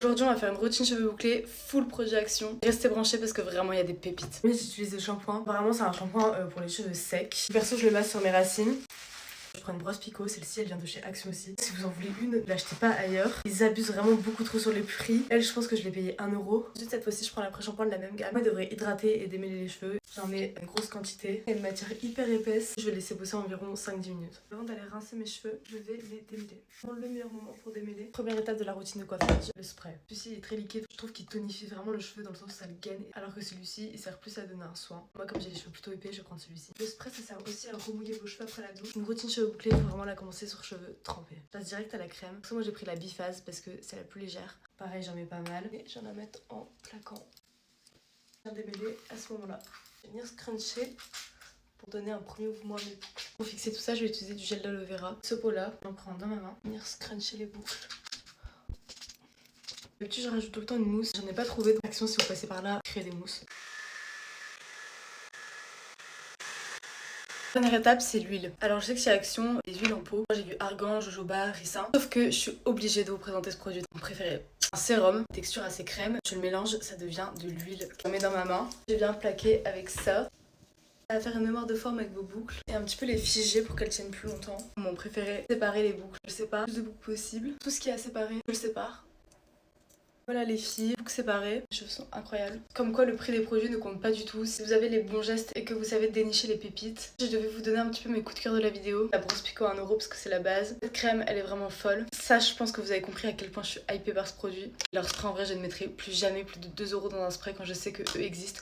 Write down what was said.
Aujourd'hui on va faire une routine cheveux bouclés, full projet action. Restez branchés parce que vraiment il y a des pépites. Oui, j'utilise le shampoing. Vraiment c'est un shampoing pour les cheveux secs. Perso je le masse sur mes racines. Je prends une brosse Pico, celle-ci elle vient de chez Action aussi. Si vous en voulez une, ne l'achetez pas ailleurs. Ils abusent vraiment beaucoup trop sur les prix. Elle, je pense que je l'ai payée 1€. Ensuite, cette fois-ci, je prends l'après-shampoing de la même gamme. Moi, il devrait hydrater et démêler les cheveux. J'en mets une grosse quantité. C'est une matière hyper épaisse. Je vais laisser bosser environ 5-10 minutes. Avant d'aller rincer mes cheveux, je vais les démêler. Le meilleur moment pour démêler. Première étape de la routine de coiffage, le spray. Celui-ci est très liquide. Je trouve qu'il tonifie vraiment le cheveu dans le sens où ça le gaine. Alors que celui-ci, il sert plus à donner un soin. Moi, comme j'ai les cheveux plutôt épais, je vais prendre celui-ci. Le spray, ça sert aussi à remouiller vos cheveux après la douche. Une routine cheveux bouclés, faut vraiment la commencer sur cheveux trempés. Je passe direct à la crème. Pour ça, moi j'ai pris la biphase parce que c'est la plus légère. Pareil, j'en mets pas mal. Et j'en vais mettre en plaquant. Je viens démêler à ce moment-là. Je vais venir scruncher pour donner un premier mouvement à mes boucles. Pour fixer tout ça, je vais utiliser du gel d'aloe vera. Ce pot-là, j'en prends dans ma main. Venir scruncher les boucles. D'habitude, je rajoute tout le temps une mousse. J'en ai pas trouvé. Action, si vous passez par là, créez des mousses. Première étape, c'est l'huile. Alors je sais que chez Action, les huiles en pot, moi j'ai du argan, jojoba, ricin. Sauf que je suis obligée de vous présenter ce produit. Mon préféré. Un sérum, texture assez crème. Je le mélange, ça devient de l'huile. Je le mets dans ma main. Je viens plaquer avec ça. Ça va faire une mémoire de forme avec vos boucles. Et un petit peu les figer pour qu'elles tiennent plus longtemps. Mon préféré, séparer les boucles. Je sépare le plus de boucles possible. Tout ce qui est à séparer, je le sépare. Voilà les filles, boucles séparées, les cheveux sont incroyables. Comme quoi le prix des produits ne compte pas du tout. Si vous avez les bons gestes et que vous savez dénicher les pépites. Je devais vous donner un petit peu mes coups de cœur de la vidéo. La brosse Pico à 1€ parce que c'est la base. Cette crème elle est vraiment folle. Ça je pense que vous avez compris à quel point je suis hypée par ce produit. Leur spray en vrai je ne mettrai plus jamais plus de 2€ dans un spray quand je sais que eux existent.